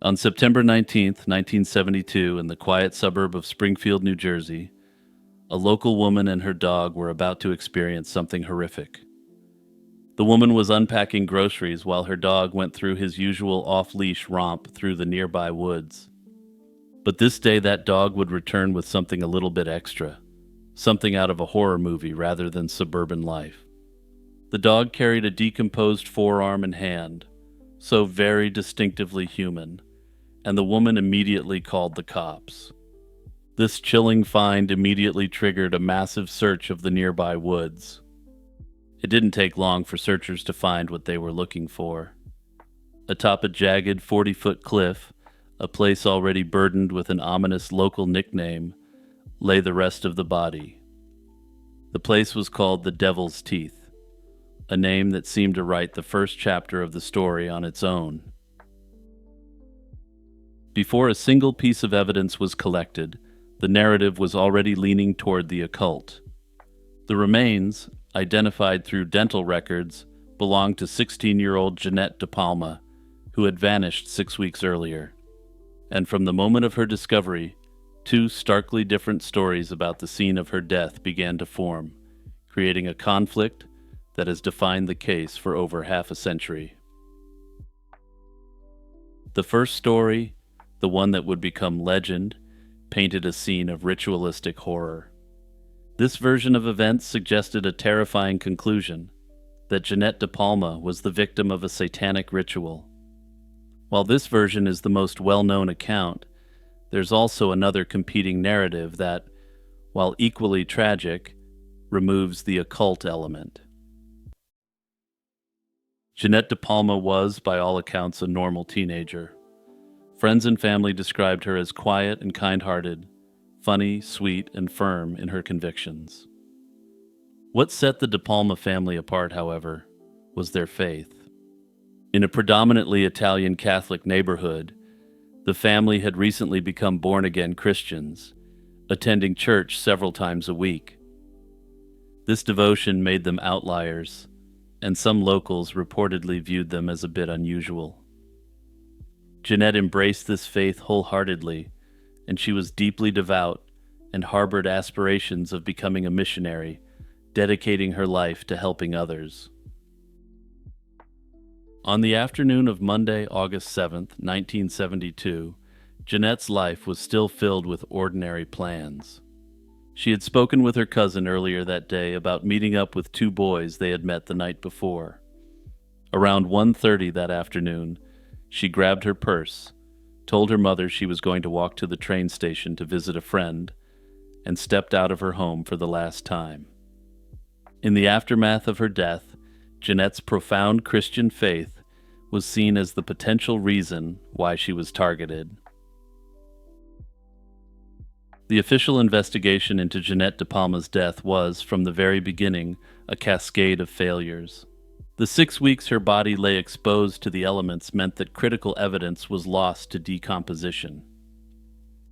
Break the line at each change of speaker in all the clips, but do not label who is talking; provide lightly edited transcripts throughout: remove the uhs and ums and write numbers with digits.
On September 19th, 1972, in the quiet suburb of Springfield, New Jersey, a local woman and her dog were about to experience something horrific. The woman was unpacking groceries while her dog went through his usual off-leash romp through the nearby woods. But this day that dog would return with something a little bit extra, something out of a horror movie rather than suburban life. The dog carried a decomposed forearm and hand, so very distinctively human, and the woman immediately called the cops. This chilling find immediately triggered a massive search of the nearby woods. It didn't take long for searchers to find what they were looking for. Atop a jagged 40-foot cliff, a place already burdened with an ominous local nickname, lay the rest of the body. The place was called the Devil's Teeth, a name that seemed to write the first chapter of the story on its own. Before a single piece of evidence was collected, the narrative was already leaning toward the occult. The remains, identified through dental records, belonged to 16-year-old Jeanette De Palma, who had vanished 6 weeks earlier. And from the moment of her discovery, two starkly different stories about the scene of her death began to form, creating a conflict that has defined the case for over half a century. The first story, the one that would become legend, painted a scene of ritualistic horror. This version of events suggested a terrifying conclusion, that Jeanette De Palma was the victim of a satanic ritual. While this version is the most well-known account, there's also another competing narrative that, while equally tragic, removes the occult element. Jeanette De Palma was, by all accounts, a normal teenager. Friends and family described her as quiet and kind-hearted, funny, sweet, and firm in her convictions. What set the De Palma family apart, however, was their faith. In a predominantly Italian Catholic neighborhood, the family had recently become born-again Christians, attending church several times a week. This devotion made them outliers, and some locals reportedly viewed them as a bit unusual. Jeanette embraced this faith wholeheartedly, and she was deeply devout and harbored aspirations of becoming a missionary, dedicating her life to helping others. On the afternoon of Monday, August 7th, 1972, Jeanette's life was still filled with ordinary plans. She had spoken with her cousin earlier that day about meeting up with two boys they had met the night before. Around 1:30 that afternoon, she grabbed her purse, told her mother she was going to walk to the train station to visit a friend, and stepped out of her home for the last time. In the aftermath of her death, Jeanette's profound Christian faith was seen as the potential reason why she was targeted. The official investigation into Jeanette De Palma's death was, from the very beginning, a cascade of failures. The 6 weeks her body lay exposed to the elements meant that critical evidence was lost to decomposition.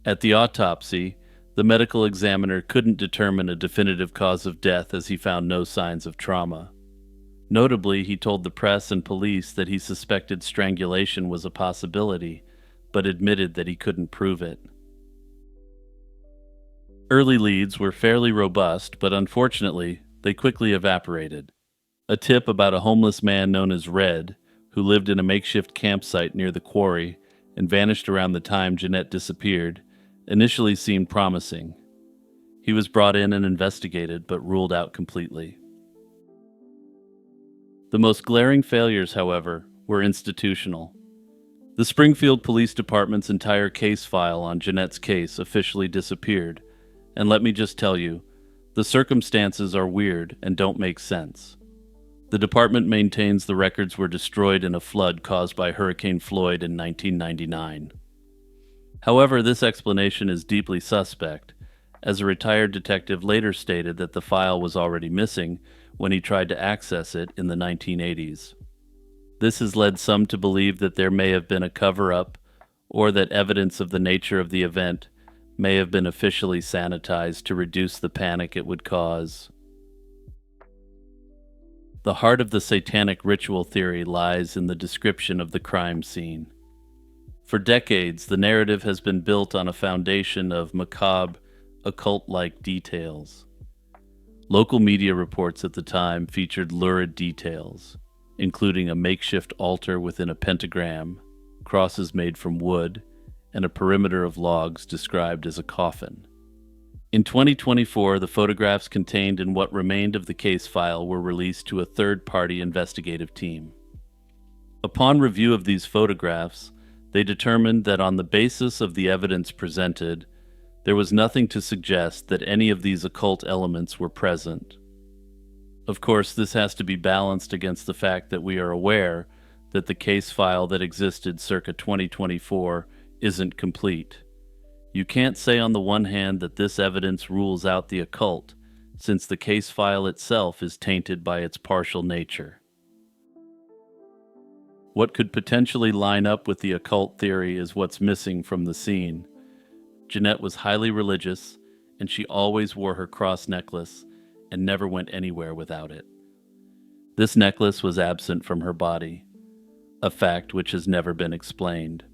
At the autopsy, the medical examiner couldn't determine a definitive cause of death as he found no signs of trauma. Notably, he told the press and police that he suspected strangulation was a possibility, but admitted that he couldn't prove it. Early leads were fairly robust, but unfortunately, they quickly evaporated. A tip about a homeless man known as Red, who lived in a makeshift campsite near the quarry and vanished around the time Jeanette disappeared, initially seemed promising. He was brought in and investigated, but ruled out completely. The most glaring failures, however, were institutional. The Springfield Police Department's entire case file on Jeanette's case officially disappeared, and let me just tell you, the circumstances are weird and don't make sense. The department maintains the records were destroyed in a flood caused by Hurricane Floyd in 1999. However, this explanation is deeply suspect, as a retired detective later stated that the file was already missing when he tried to access it in the 1980s. This has led some to believe that there may have been a cover-up, or that evidence of the nature of the event may have been officially sanitized to reduce the panic it would cause. The heart of the satanic ritual theory lies in the description of the crime scene. For decades, the narrative has been built on a foundation of macabre, occult-like details. Local media reports at the time featured lurid details, including a makeshift altar within a pentagram, crosses made from wood, and a perimeter of logs described as a coffin. In 2024, the photographs contained in what remained of the case file were released to a third-party investigative team. Upon review of these photographs, they determined that on the basis of the evidence presented, there was nothing to suggest that any of these occult elements were present. Of course, this has to be balanced against the fact that we are aware that the case file that existed circa 2024 isn't complete. You can't say on the one hand that this evidence rules out the occult, since the case file itself is tainted by its partial nature. What could potentially line up with the occult theory is what's missing from the scene. Jeanette was highly religious, and she always wore her cross necklace and never went anywhere without it. This necklace was absent from her body, a fact which has never been explained.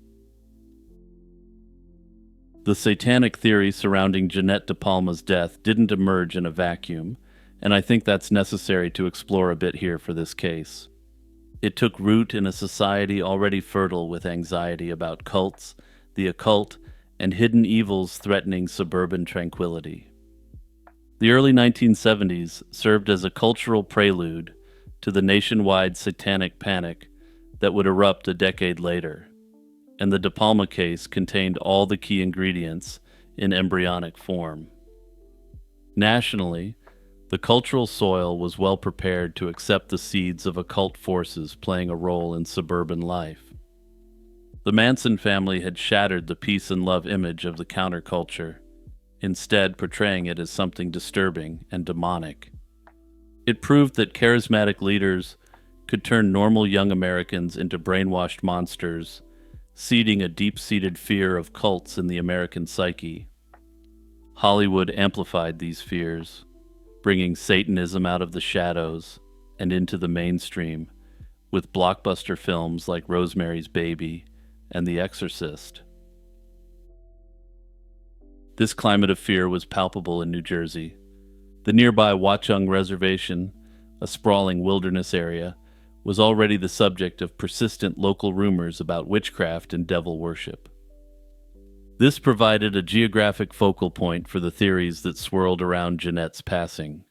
The satanic theory surrounding Jeanette De Palma's death didn't emerge in a vacuum, and I think that's necessary to explore a bit here for this case. It took root in a society already fertile with anxiety about cults, the occult, and hidden evils threatening suburban tranquility. The early 1970s served as a cultural prelude to the nationwide satanic panic that would erupt a decade later, and the De Palma case contained all the key ingredients in embryonic form. Nationally, the cultural soil was well prepared to accept the seeds of occult forces playing a role in suburban life. The Manson family had shattered the peace and love image of the counterculture, instead portraying it as something disturbing and demonic. It proved that charismatic leaders could turn normal young Americans into brainwashed monsters, seeding a deep-seated fear of cults in the American psyche. Hollywood amplified these fears, bringing Satanism out of the shadows and into the mainstream with blockbuster films like Rosemary's Baby and The Exorcist. This climate of fear was palpable in New Jersey. The nearby Watchung Reservation, a sprawling wilderness area, was already the subject of persistent local rumors about witchcraft and devil worship. This provided a geographic focal point for the theories that swirled around Jeanette's passing.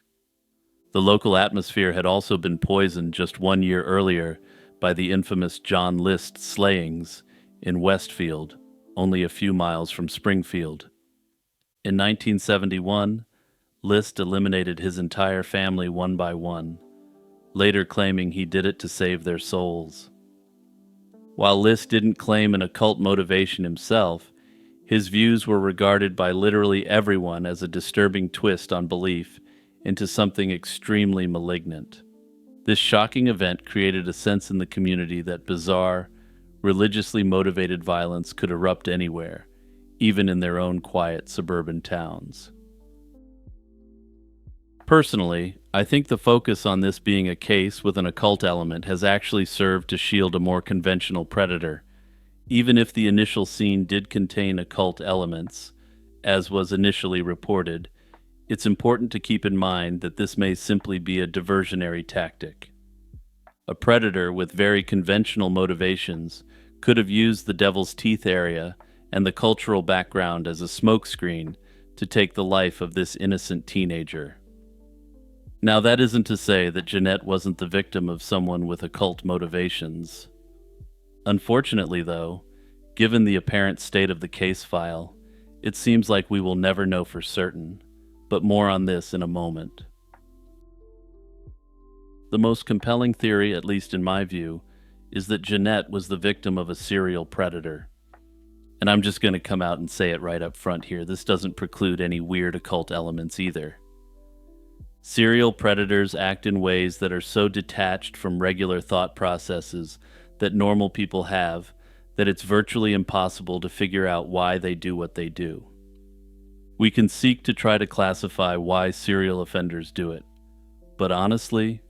The local atmosphere had also been poisoned just 1 year earlier by the infamous John List slayings in Westfield, only a few miles from Springfield. In 1971, List eliminated his entire family one by one, later claiming he did it to save their souls. While List didn't claim an occult motivation himself, his views were regarded by literally everyone as a disturbing twist on belief into something extremely malignant. This shocking event created a sense in the community that bizarre, religiously motivated violence could erupt anywhere, even in their own quiet suburban towns. Personally, I think the focus on this being a case with an occult element has actually served to shield a more conventional predator. Even if the initial scene did contain occult elements, as was initially reported, it's important to keep in mind that this may simply be a diversionary tactic. A predator with very conventional motivations could have used the Devil's Teeth area and the cultural background as a smokescreen to take the life of this innocent teenager. Now, that isn't to say that Jeanette wasn't the victim of someone with occult motivations. Unfortunately, though, given the apparent state of the case file, it seems like we will never know for certain, but more on this in a moment. The most compelling theory, at least in my view, is that Jeanette was the victim of a serial predator. And I'm just going to come out and say it right up front here. This doesn't preclude any weird occult elements either. Serial predators act in ways that are so detached from regular thought processes that normal people have that it's virtually impossible to figure out why they do what they do. We can seek to try to classify why serial offenders do it, but honestly,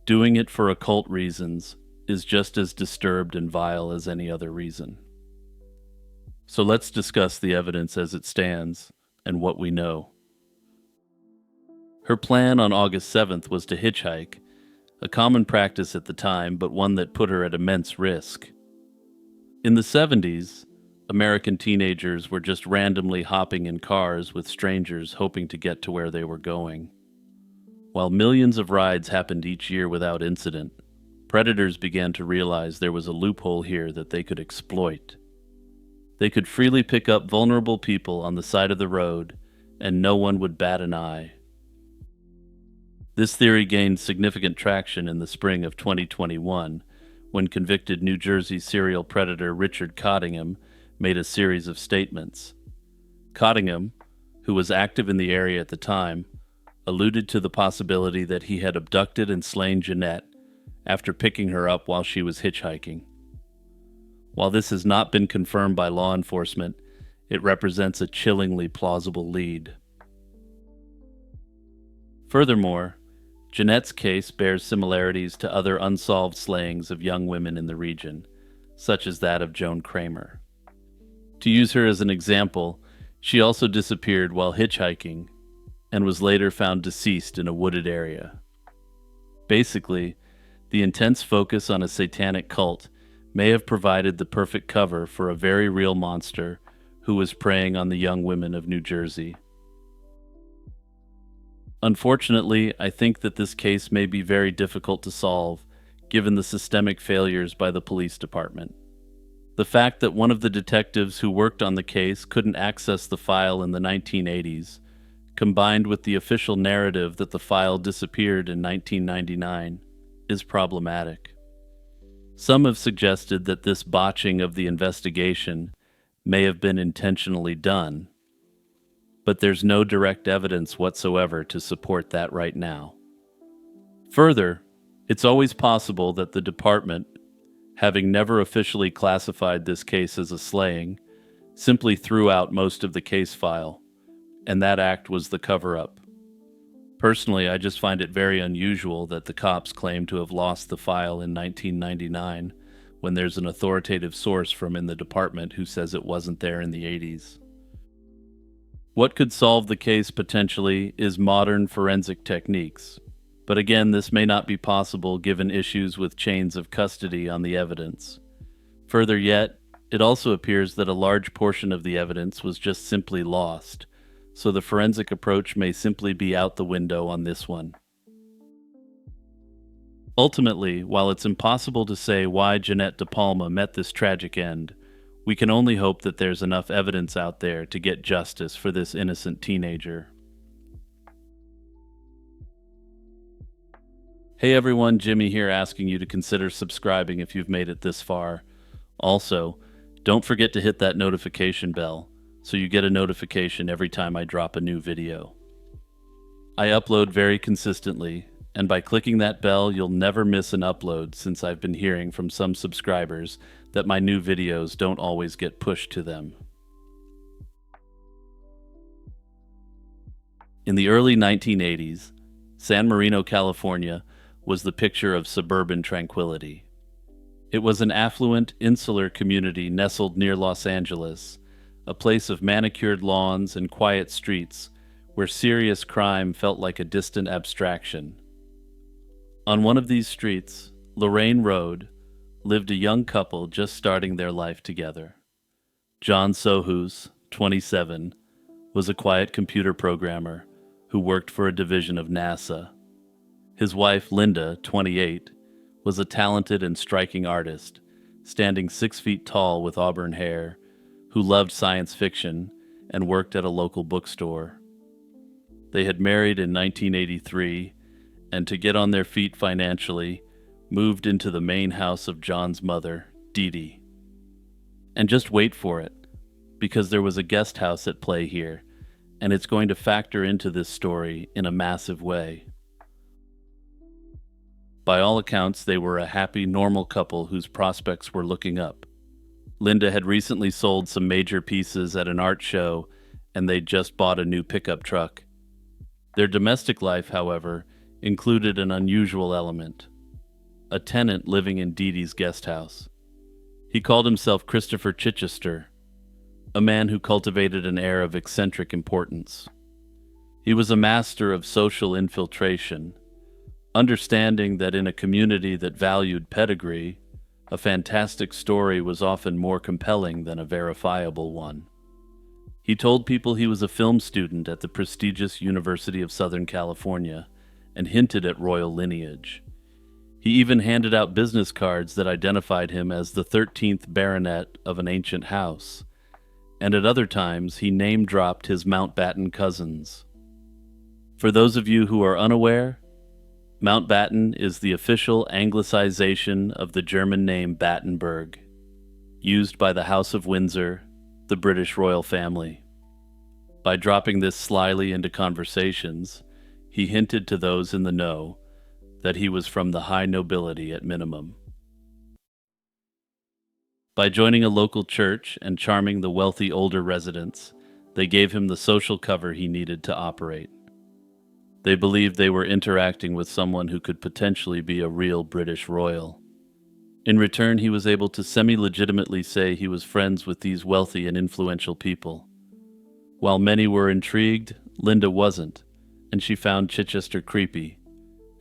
doing it for occult reasons is just as disturbed and vile as any other reason. So let's discuss the evidence as it stands and what we know. Her plan on August 7th was to hitchhike, a common practice at the time, but one that put her at immense risk. In the 70s, American teenagers were just randomly hopping in cars with strangers hoping to get to where they were going. While millions of rides happened each year without incident, predators began to realize there was a loophole here that they could exploit. They could freely pick up vulnerable people on the side of the road, and no one would bat an eye. This theory gained significant traction in the spring of 2021, when convicted New Jersey serial predator Richard Cottingham made a series of statements. Cottingham, who was active in the area at the time, alluded to the possibility that he had abducted and slain Jeanette after picking her up while she was hitchhiking. While this has not been confirmed by law enforcement, it represents a chillingly plausible lead. Furthermore, Jeanette's case bears similarities to other unsolved slayings of young women in the region, such as that of Joan Kramer. To use her as an example, she also disappeared while hitchhiking and was later found deceased in a wooded area. Basically, the intense focus on a satanic cult may have provided the perfect cover for a very real monster who was preying on the young women of New Jersey. Unfortunately, I think that this case may be very difficult to solve, given the systemic failures by the police department. The fact that one of the detectives who worked on the case couldn't access the file in the 1980s, combined with the official narrative that the file disappeared in 1999, is problematic. Some have suggested that this botching of the investigation may have been intentionally done, but there's no direct evidence whatsoever to support that right now. Further, it's always possible that the department, having never officially classified this case as a slaying, simply threw out most of the case file, and that act was the cover-up. Personally, I just find it very unusual that the cops claim to have lost the file in 1999 when there's an authoritative source from in the department who says it wasn't there in the 80s. What could solve the case potentially is modern forensic techniques, but again, this may not be possible given issues with chains of custody on the evidence. Further yet, it also appears that a large portion of the evidence was just simply lost, so the forensic approach may simply be out the window on this one. Ultimately, while it's impossible to say why Jeanette De Palma met this tragic end, we can only hope that there's enough evidence out there to get justice for this innocent teenager. Hey everyone, Jimmy here asking you to consider subscribing if you've made it this far. Also, don't forget to hit that notification bell so you get a notification every time I drop a new video. I upload very consistently, and by clicking that bell, you'll never miss an upload since I've been hearing from some subscribers that my new videos don't always get pushed to them. In the early 1980s, San Marino, California was the picture of suburban tranquility. It was an affluent, insular community nestled near Los Angeles, a place of manicured lawns and quiet streets where serious crime felt like a distant abstraction. On one of these streets, Lorraine Road, lived a young couple just starting their life together. John Sohus, 27, was a quiet computer programmer who worked for a division of NASA. His wife, Linda, 28, was a talented and striking artist, standing 6 feet tall with auburn hair, who loved science fiction and worked at a local bookstore. They had married in 1983, and to get on their feet financially, moved into the main house of John's mother, Dee Dee. And just wait for it, because there was a guest house at play here, and it's going to factor into this story in a massive way. By all accounts, they were a happy, normal couple whose prospects were looking up. Linda had recently sold some major pieces at an art show, and they'd just bought a new pickup truck. Their domestic life, however, included an unusual element: a tenant living in Dee Dee's guest house. He called himself Christopher Chichester, a man who cultivated an air of eccentric importance. He was a master of social infiltration, understanding that in a community that valued pedigree, a fantastic story was often more compelling than a verifiable one. He told people he was a film student at the prestigious University of Southern California and hinted at royal lineage. He even handed out business cards that identified him as the 13th baronet of an ancient house, and at other times he name-dropped his Mountbatten cousins. For those of you who are unaware, Mountbatten is the official anglicization of the German name Battenberg, used by the House of Windsor, the British royal family. By dropping this slyly into conversations, he hinted to those in the know that he was from the high nobility at minimum. By joining a local church and charming the wealthy older residents, they gave him the social cover he needed to operate. They believed they were interacting with someone who could potentially be a real British royal. In return, he was able to semi-legitimately say he was friends with these wealthy and influential people. While many were intrigued, Linda wasn't, and she found Chichester creepy,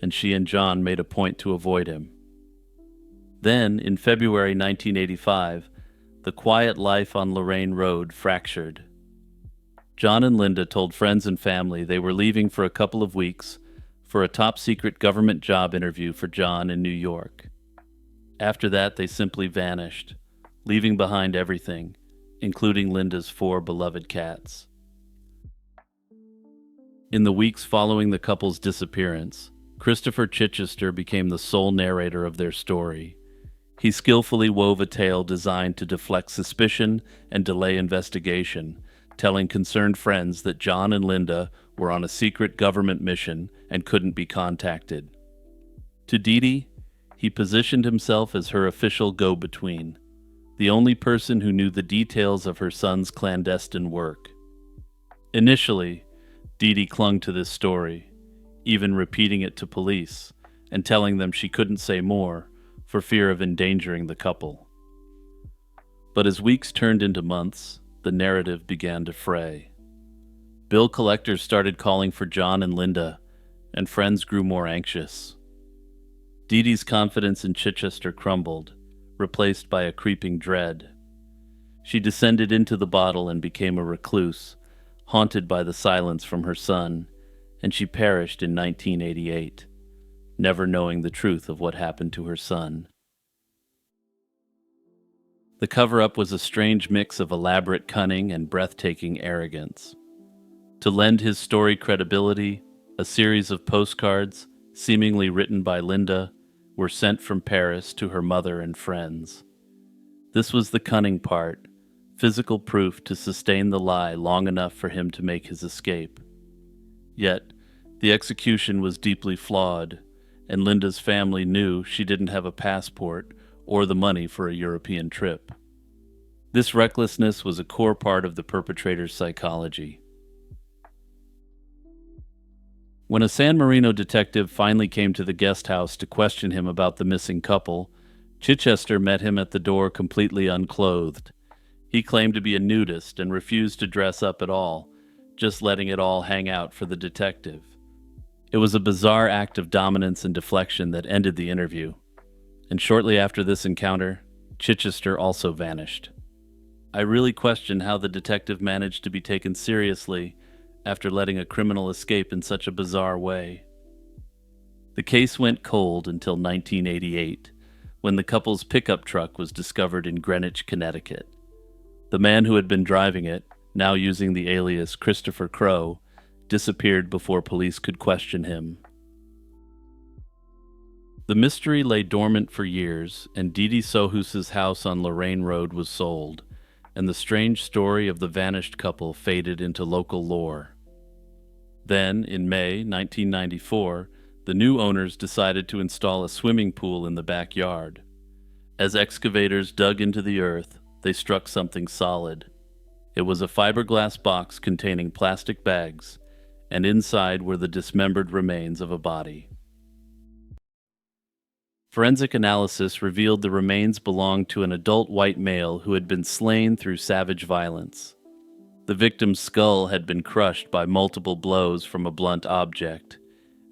and she and John made a point to avoid him. Then, in February 1985, the quiet life on Lorraine Road fractured. John and Linda told friends and family they were leaving for a couple of weeks for a top-secret government job interview for John in New York. After that, they simply vanished, leaving behind everything, including Linda's 4 beloved cats. In the weeks following the couple's disappearance, Christopher Chichester became the sole narrator of their story. He skillfully wove a tale designed to deflect suspicion and delay investigation, telling concerned friends that John and Linda were on a secret government mission and couldn't be contacted. To Dee Dee, he positioned himself as her official go-between, the only person who knew the details of her son's clandestine work. Initially, Dee Dee clung to this story, even repeating it to police and telling them she couldn't say more for fear of endangering the couple. But as weeks turned into months, the narrative began to fray. Bill collectors started calling for John and Linda, and friends grew more anxious. Dee Dee's confidence in Chichester crumbled, replaced by a creeping dread. She descended into the bottle and became a recluse, haunted by the silence from her son, and she perished in 1988, never knowing the truth of what happened to her son. The cover-up was a strange mix of elaborate cunning and breathtaking arrogance. To lend his story credibility, a series of postcards, seemingly written by Linda, were sent from Paris to her mother and friends. This was the cunning part, physical proof to sustain the lie long enough for him to make his escape. Yet, the execution was deeply flawed, and Linda's family knew she didn't have a passport or the money for a European trip. This recklessness was a core part of the perpetrator's psychology. When a San Marino detective finally came to the guest house to question him about the missing couple, Chichester met him at the door completely unclothed. He claimed to be a nudist and refused to dress up at all, just letting it all hang out for the detective. It was a bizarre act of dominance and deflection that ended the interview. And shortly after this encounter, Chichester also vanished. I really question how the detective managed to be taken seriously after letting a criminal escape in such a bizarre way. The case went cold until 1988, when the couple's pickup truck was discovered in Greenwich, Connecticut. The man who had been driving it, now using the alias Christopher Crowe, disappeared before police could question him. The mystery lay dormant for years, and Dee Dee Sohus's house on Lorraine Road was sold, and the strange story of the vanished couple faded into local lore. Then, in May 1994, the new owners decided to install a swimming pool in the backyard. As excavators dug into the earth, they struck something solid. It was a fiberglass box containing plastic bags, and inside were the dismembered remains of a body. Forensic analysis revealed the remains belonged to an adult white male who had been slain through savage violence. The victim's skull had been crushed by multiple blows from a blunt object,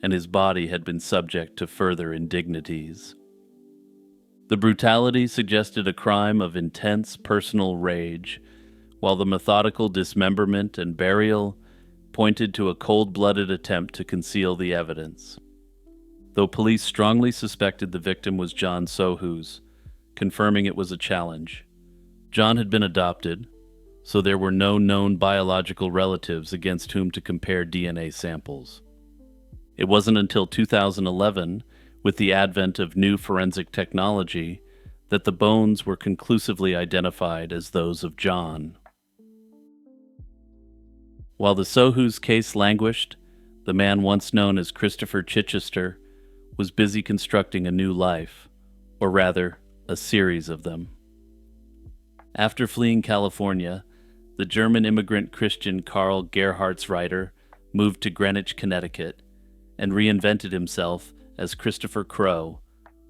and his body had been subject to further indignities. The brutality suggested a crime of intense personal rage, while the methodical dismemberment and burial pointed to a cold-blooded attempt to conceal the evidence. Though police strongly suspected the victim was John Sohus, confirming it was a challenge. John had been adopted, so there were no known biological relatives against whom to compare DNA samples. It wasn't until 2011, with the advent of new forensic technology, that the bones were conclusively identified as those of John. While the Sohus case languished, the man once known as Christopher Chichester was busy constructing a new life, or rather, a series of them. After fleeing California, the German immigrant Christian Karl Gerhartsreiter moved to Greenwich, Connecticut, and reinvented himself as Christopher Crowe,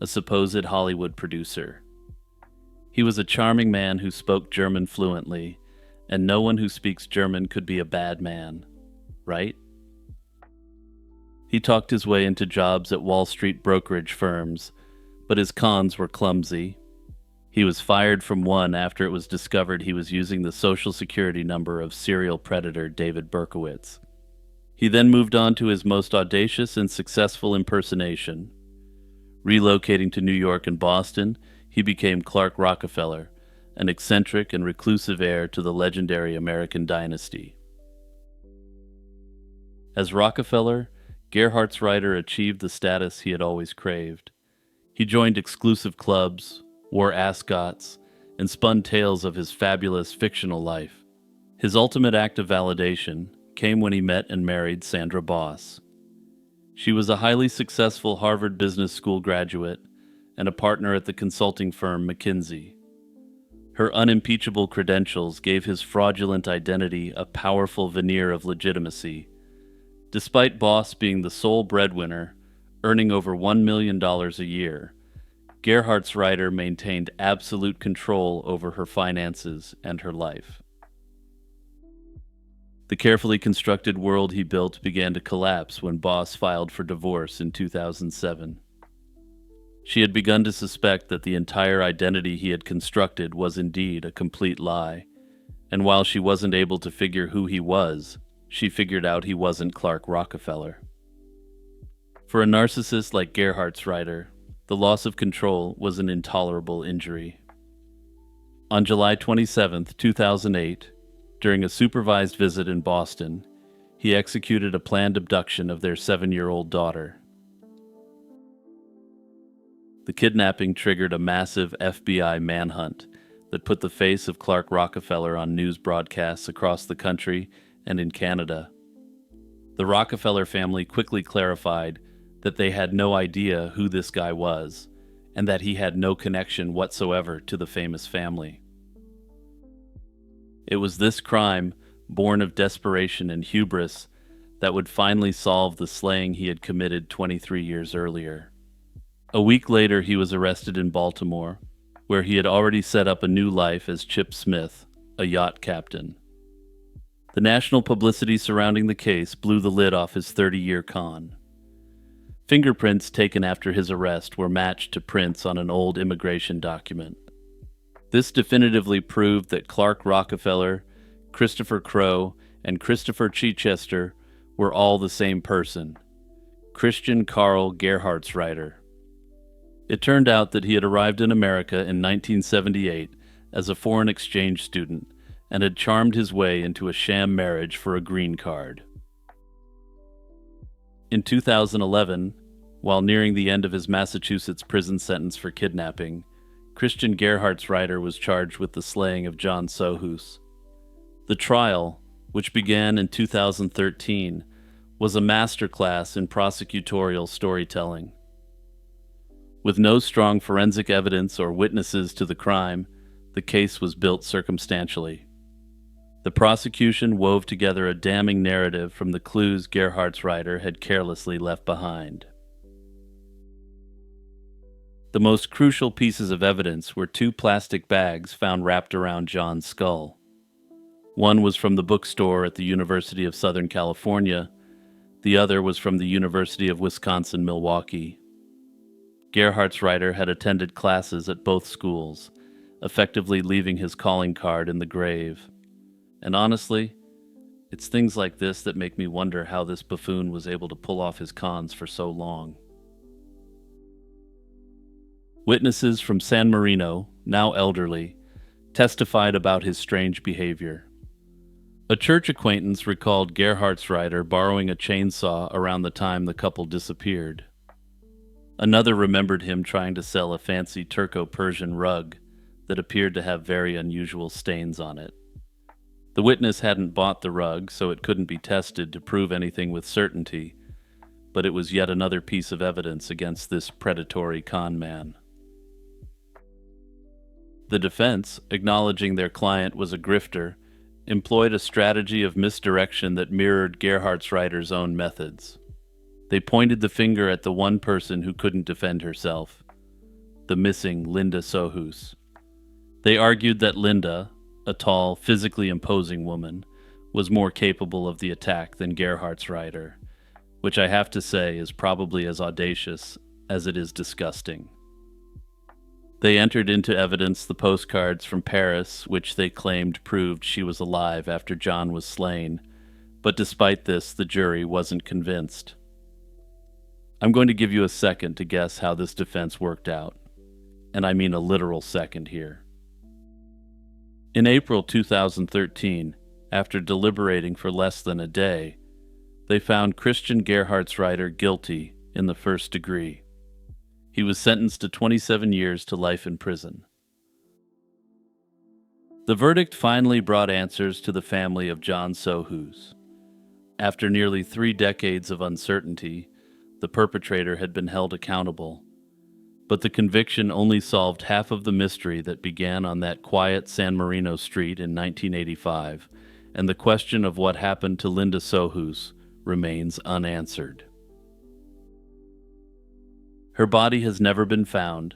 a supposed Hollywood producer. He was a charming man who spoke German fluently, and no one who speaks German could be a bad man, right? He talked his way into jobs at Wall Street brokerage firms, but his cons were clumsy. He was fired from one after it was discovered he was using the social security number of serial predator David Berkowitz. He then moved on to his most audacious and successful impersonation. Relocating to New York and Boston, he became Clark Rockefeller, an eccentric and reclusive heir to the legendary American dynasty. As Rockefeller, Gerhartsreiter achieved the status he had always craved. He joined exclusive clubs, wore ascots, and spun tales of his fabulous fictional life. His ultimate act of validation came when he met and married Sandra Boss. She was a highly successful Harvard Business School graduate and a partner at the consulting firm McKinsey. Her unimpeachable credentials gave his fraudulent identity a powerful veneer of legitimacy. Despite Boss being the sole breadwinner, earning over $1 million a year, Gerhartsreiter maintained absolute control over her finances and her life. The carefully constructed world he built began to collapse when Boss filed for divorce in 2007. She had begun to suspect that the entire identity he had constructed was indeed a complete lie, and while she wasn't able to figure who he was, she figured out he wasn't Clark Rockefeller. For a narcissist like Gerhartsreiter, the loss of control was an intolerable injury. On July 27, 2008, during a supervised visit in Boston, he executed a planned abduction of their 7-year-old daughter. The kidnapping triggered a massive FBI manhunt that put the face of Clark Rockefeller on news broadcasts across the country and in Canada. The Rockefeller family quickly clarified that they had no idea who this guy was, and that he had no connection whatsoever to the famous family. It was this crime, born of desperation and hubris, that would finally solve the slaying he had committed 23 years earlier. A week later, he was arrested in Baltimore, where he had already set up a new life as Chip Smith, a yacht captain. The national publicity surrounding the case blew the lid off his 30-year con. Fingerprints taken after his arrest were matched to prints on an old immigration document. This definitively proved that Clark Rockefeller, Christopher Crowe, and Christopher Chichester were all the same person, Christian Karl Gerhartsreiter. It turned out that he had arrived in America in 1978 as a foreign exchange student and had charmed his way into a sham marriage for a green card. In 2011, while nearing the end of his Massachusetts prison sentence for kidnapping, Christian Gerhartsreiter was charged with the slaying of John Sohus. The trial, which began in 2013, was a masterclass in prosecutorial storytelling. With no strong forensic evidence or witnesses to the crime, the case was built circumstantially. The prosecution wove together a damning narrative from the clues Gerhartsreiter had carelessly left behind. The most crucial pieces of evidence were two plastic bags found wrapped around John's skull. One was from the bookstore at the University of Southern California. The other was from the University of Wisconsin-Milwaukee. Gerhartsreiter had attended classes at both schools, effectively leaving his calling card in the grave. And honestly, it's things like this that make me wonder how this buffoon was able to pull off his cons for so long. Witnesses from San Marino, now elderly, testified about his strange behavior. A church acquaintance recalled Gerhartsreiter borrowing a chainsaw around the time the couple disappeared. Another remembered him trying to sell a fancy Turco-Persian rug that appeared to have very unusual stains on it. The witness hadn't bought the rug, so it couldn't be tested to prove anything with certainty, but it was yet another piece of evidence against this predatory con man. The defense, acknowledging their client was a grifter, employed a strategy of misdirection that mirrored Gerhartsreiter's own methods. They pointed the finger at the one person who couldn't defend herself, the missing Linda Sohus. They argued that Linda, a tall, physically imposing woman, was more capable of the attack than Gerhartsreiter, which I have to say is probably as audacious as it is disgusting. They entered into evidence the postcards from Paris, which they claimed proved she was alive after John was slain, but despite this, the jury wasn't convinced. I'm going to give you a second to guess how this defense worked out, and I mean a literal second here. In April 2013, after deliberating for less than a day, they found Christian Gerhartsreiter guilty in the first degree. He was sentenced to 27 years to life in prison. The verdict finally brought answers to the family of John Sohus. After nearly 3 decades of uncertainty, the perpetrator had been held accountable, but the conviction only solved half of the mystery that began on that quiet San Marino street in 1985, and the question of what happened to Linda Sohus remains unanswered. Her body has never been found,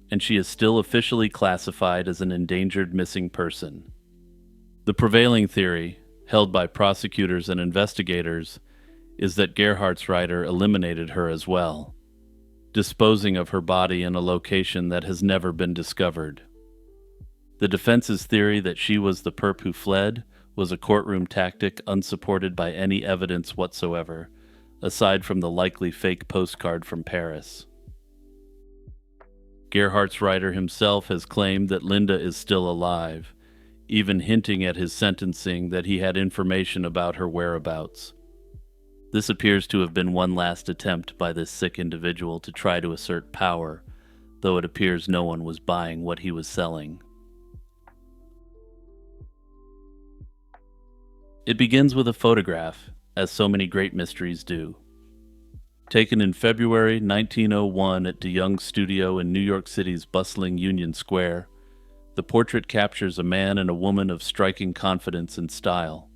and she is still officially classified as an endangered missing person. The prevailing theory, held by prosecutors and investigators, is that Gerhartsreiter eliminated her as well, disposing of her body in a location that has never been discovered. The defense's theory that she was the perp who fled was a courtroom tactic unsupported by any evidence whatsoever, aside from the likely fake postcard from Paris. Gerhartsreiter himself has claimed that Linda is still alive, even hinting at his sentencing that he had information about her whereabouts. This appears to have been one last attempt by this sick individual to try to assert power, though it appears no one was buying what he was selling. It begins with a photograph, as so many great mysteries do. Taken in February 1901 at DeYoung Studio in New York City's bustling Union Square, the portrait captures a man and a woman of striking confidence and style.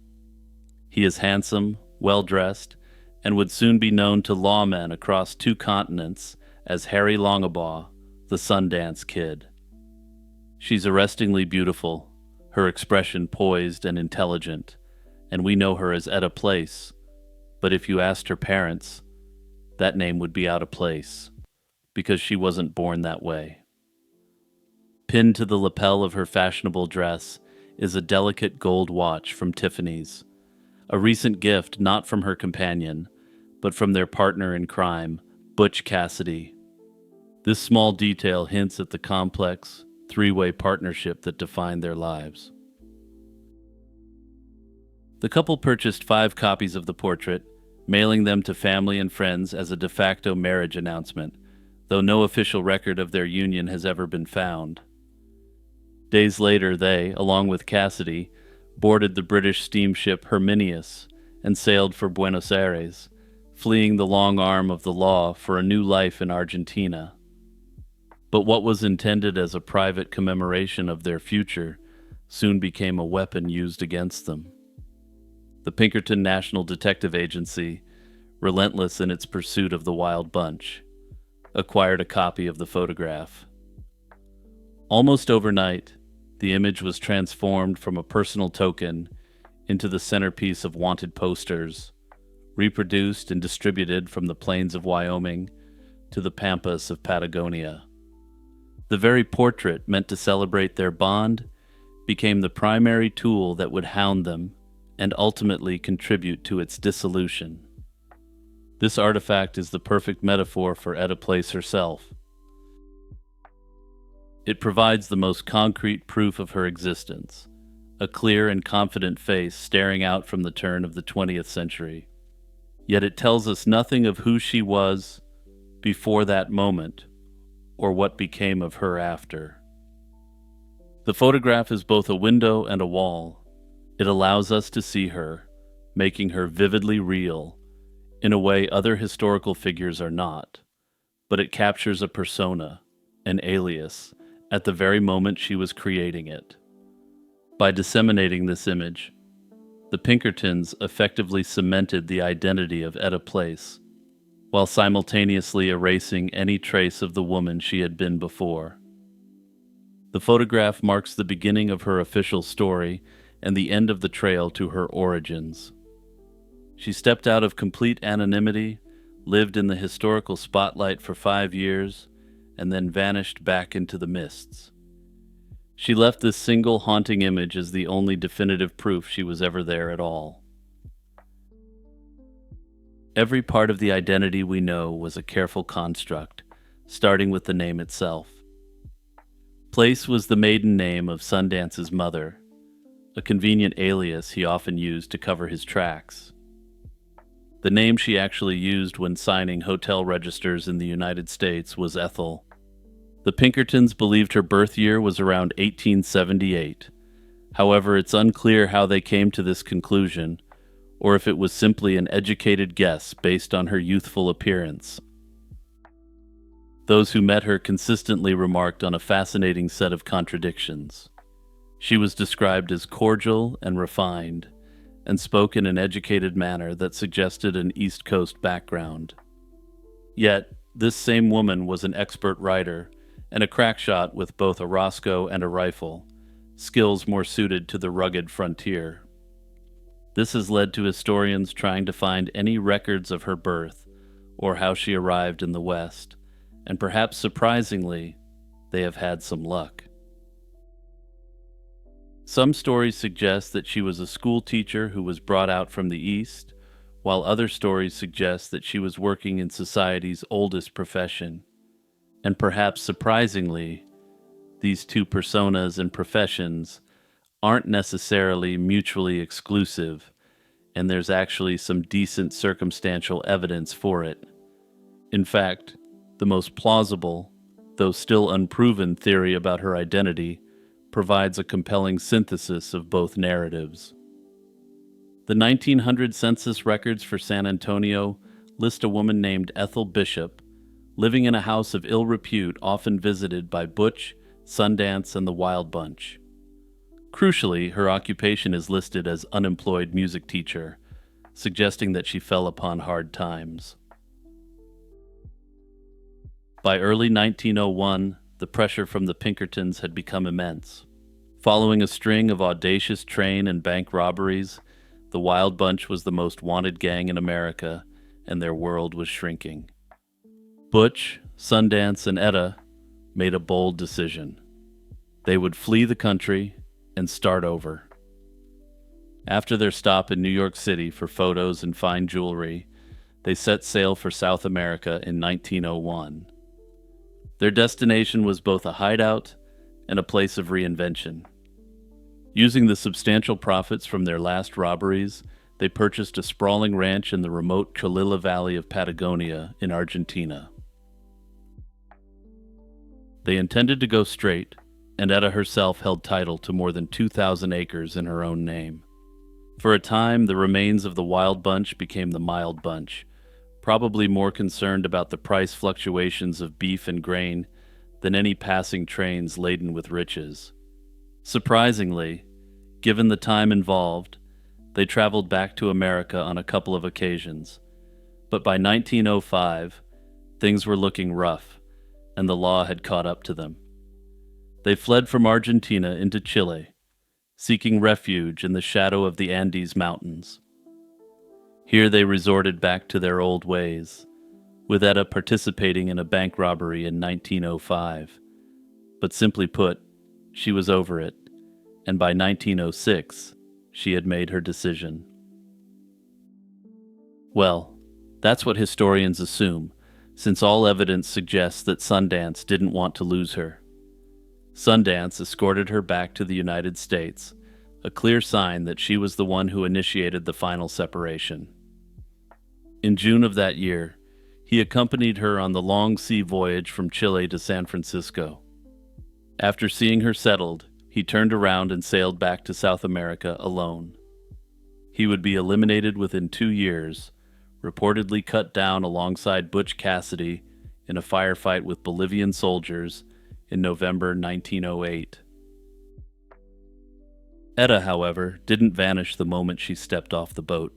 He is handsome, well-dressed, and would soon be known to lawmen across 2 continents as Harry Longabaugh, the Sundance Kid. She's arrestingly beautiful, her expression poised and intelligent, and we know her as Etta Place, but if you asked her parents, that name would be out of place, because she wasn't born that way. Pinned to the lapel of her fashionable dress is a delicate gold watch from Tiffany's, a recent gift not from her companion, but from their partner in crime, Butch Cassidy. This small detail hints at the complex, 3-way partnership that defined their lives. The couple purchased 5 copies of the portrait, mailing them to family and friends as a de facto marriage announcement, though no official record of their union has ever been found. Days later, they, along with Cassidy, boarded the British steamship Herminius and sailed for Buenos Aires, fleeing the long arm of the law for a new life in Argentina. But what was intended as a private commemoration of their future soon became a weapon used against them. The Pinkerton National Detective Agency, relentless in its pursuit of the Wild Bunch, acquired a copy of the photograph. Almost overnight, the image was transformed from a personal token into the centerpiece of wanted posters, reproduced and distributed from the plains of Wyoming to the pampas of Patagonia. The very portrait meant to celebrate their bond became the primary tool that would hound them and ultimately contribute to its dissolution. This artifact is the perfect metaphor for Etta Place herself. It provides the most concrete proof of her existence, a clear and confident face staring out from the turn of the 20th century. Yet it tells us nothing of who she was before that moment or what became of her after. The photograph is both a window and a wall. It allows us to see her, making her vividly real, in a way other historical figures are not, but it captures a persona, an alias, at the very moment she was creating it. By disseminating this image, the Pinkertons effectively cemented the identity of Etta Place, while simultaneously erasing any trace of the woman she had been before. The photograph marks the beginning of her official story and the end of the trail to her origins. She stepped out of complete anonymity, lived in the historical spotlight for 5 years, and then vanished back into the mists. She left this single haunting image as the only definitive proof she was ever there at all. Every part of the identity we know was a careful construct, starting with the name itself. Place was the maiden name of Sundance's mother, a convenient alias he often used to cover his tracks. The name she actually used when signing hotel registers in the United States was Ethel. The Pinkertons believed her birth year was around 1878. However, it's unclear how they came to this conclusion, or if it was simply an educated guess based on her youthful appearance. Those who met her consistently remarked on a fascinating set of contradictions. She was described as cordial and refined, and spoke in an educated manner that suggested an East Coast background. Yet, this same woman was an expert writer and a crack shot with both a Roscoe and a rifle, skills more suited to the rugged frontier. This has led to historians trying to find any records of her birth or how she arrived in the West, and perhaps surprisingly, they have had some luck. Some stories suggest that she was a school teacher who was brought out from the East, while other stories suggest that she was working in society's oldest profession. And perhaps surprisingly, these two personas and professions aren't necessarily mutually exclusive, and there's actually some decent circumstantial evidence for it. In fact, the most plausible, though still unproven, theory about her identity provides a compelling synthesis of both narratives. The 1900 census records for San Antonio list a woman named Ethel Bishop living in a house of ill repute often visited by Butch, Sundance, and the Wild Bunch. Crucially, her occupation is listed as unemployed music teacher, suggesting that she fell upon hard times. By early 1901, the pressure from the Pinkertons had become immense. Following a string of audacious train and bank robberies, the Wild Bunch was the most wanted gang in America, and their world was shrinking. Butch, Sundance, and Etta made a bold decision. They would flee the country and start over. After their stop in New York City for photos and fine jewelry, they set sail for South America in 1901. Their destination was both a hideout and a place of reinvention. Using the substantial profits from their last robberies, they purchased a sprawling ranch in the remote Cholula Valley of Patagonia in Argentina. They intended to go straight, and Etta herself held title to more than 2,000 acres in her own name. For a time, the remains of the Wild Bunch became the Mild Bunch, probably more concerned about the price fluctuations of beef and grain than any passing trains laden with riches. Surprisingly, given the time involved, they traveled back to America on a couple of occasions, but by 1905, Things were looking rough, and the law had caught up to them. They fled from Argentina into Chile, seeking refuge in the shadow of the Andes Mountains. Here they resorted back to their old ways, with Etta participating in a bank robbery in 1905. But simply put, she was over it, and by 1906, she had made her decision. Well, that's what historians assume, since all evidence suggests that Sundance didn't want to lose her. Sundance escorted her back to the United States, a clear sign that she was the one who initiated the final separation. In June of that year, he accompanied her on the long sea voyage from Chile to San Francisco. After seeing her settled, he turned around and sailed back to South America alone. He would be eliminated within 2 years, reportedly cut down alongside Butch Cassidy in a firefight with Bolivian soldiers in November 1908. Etta, however, didn't vanish the moment she stepped off the boat.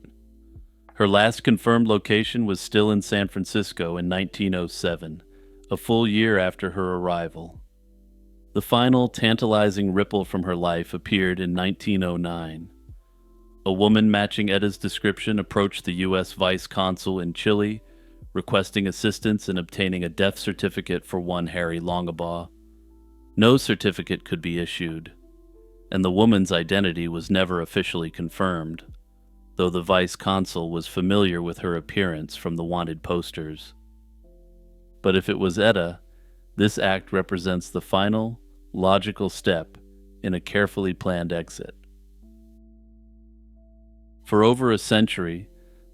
Her last confirmed location was still in San Francisco in 1907, a full year after her arrival. The final tantalizing ripple from her life appeared in 1909. A woman matching Etta's description approached the U.S. Vice Consul in Chile, requesting assistance in obtaining a death certificate for one Harry Longabaugh. No certificate could be issued, and the woman's identity was never officially confirmed, though the Vice Consul was familiar with her appearance from the wanted posters. But if it was Etta, this act represents the final, logical step in a carefully planned exit. For over a century,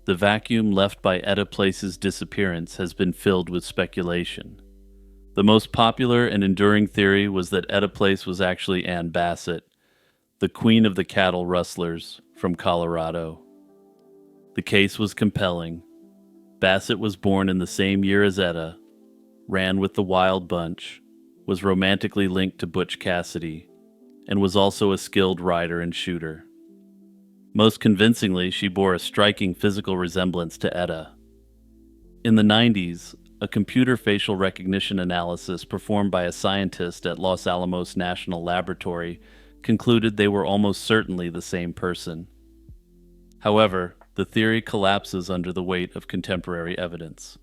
the vacuum left by Etta Place's disappearance has been filled with speculation. The most popular and enduring theory was that Etta Place was actually Ann Bassett, the queen of the cattle rustlers from Colorado. The case was compelling. Bassett was born in the same year as Etta, ran with the Wild Bunch, was romantically linked to Butch Cassidy, and was also a skilled rider and shooter. Most convincingly, she bore a striking physical resemblance to Etta. In the 90s, a computer facial recognition analysis performed by a scientist at Los Alamos National Laboratory concluded they were almost certainly the same person. However, the theory collapses under the weight of contemporary evidence.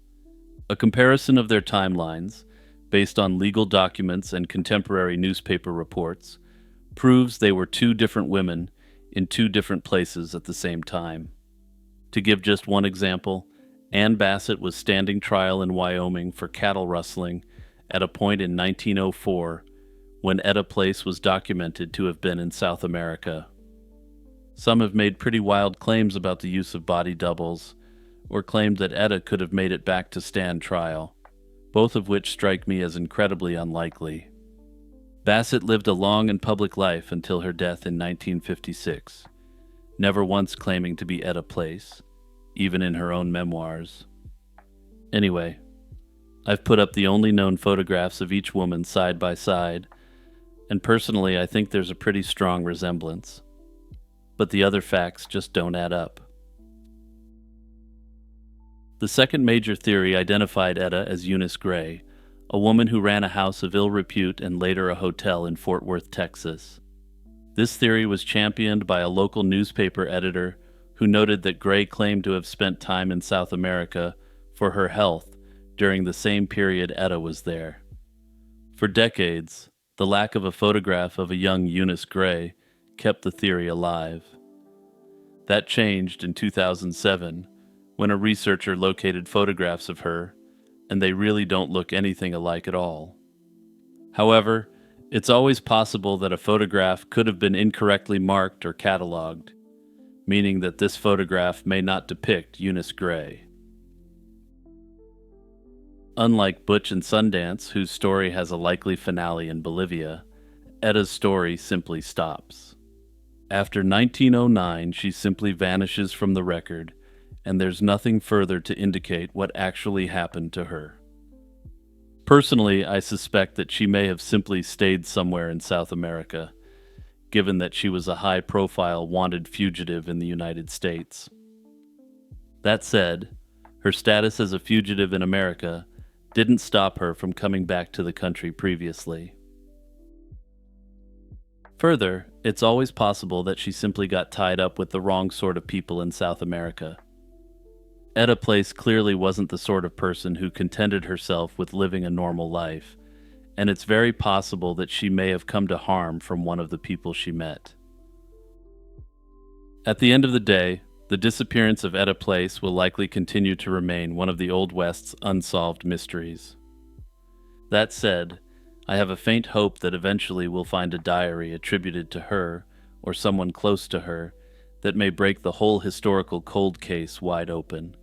A comparison of their timelines, based on legal documents and contemporary newspaper reports, proves they were two different women in two different places at the same time. To give just one example, Ann Bassett was standing trial in Wyoming for cattle rustling at a point in 1904 when Etta Place was documented to have been in South America. Some have made pretty wild claims about the use of body doubles, or claimed that Etta could have made it back to stand trial, both of which strike me as incredibly unlikely. Bassett lived a long and public life until her death in 1956, never once claiming to be Etta Place, even in her own memoirs. Anyway, I've put up the only known photographs of each woman side by side, and personally I think there's a pretty strong resemblance. But the other facts just don't add up. The second major theory identified Etta as Eunice Gray, a woman who ran a house of ill repute and later a hotel in Fort Worth, Texas. This theory was championed by a local newspaper editor who noted that Gray claimed to have spent time in South America for her health during the same period Etta was there. For decades, the lack of a photograph of a young Eunice Gray kept the theory alive. That changed in 2007 when a researcher located photographs of her, and they really don't look anything alike at all. However, it's always possible that a photograph could have been incorrectly marked or cataloged, meaning that this photograph may not depict Eunice Gray. Unlike Butch and Sundance, whose story has a likely finale in Bolivia, Etta's story simply stops. After 1909, she simply vanishes from the record, and there's nothing further to indicate what actually happened to her. Personally, I suspect that she may have simply stayed somewhere in South America, given that she was a high-profile wanted fugitive in the United States. That said, her status as a fugitive in America didn't stop her from coming back to the country previously. Further, it's always possible that she simply got tied up with the wrong sort of people in South America. Etta Place clearly wasn't the sort of person who contented herself with living a normal life, and it's very possible that she may have come to harm from one of the people she met. At the end of the day, the disappearance of Etta Place will likely continue to remain one of the Old West's unsolved mysteries. That said, I have a faint hope that eventually we'll find a diary attributed to her or someone close to her that may break the whole historical cold case wide open.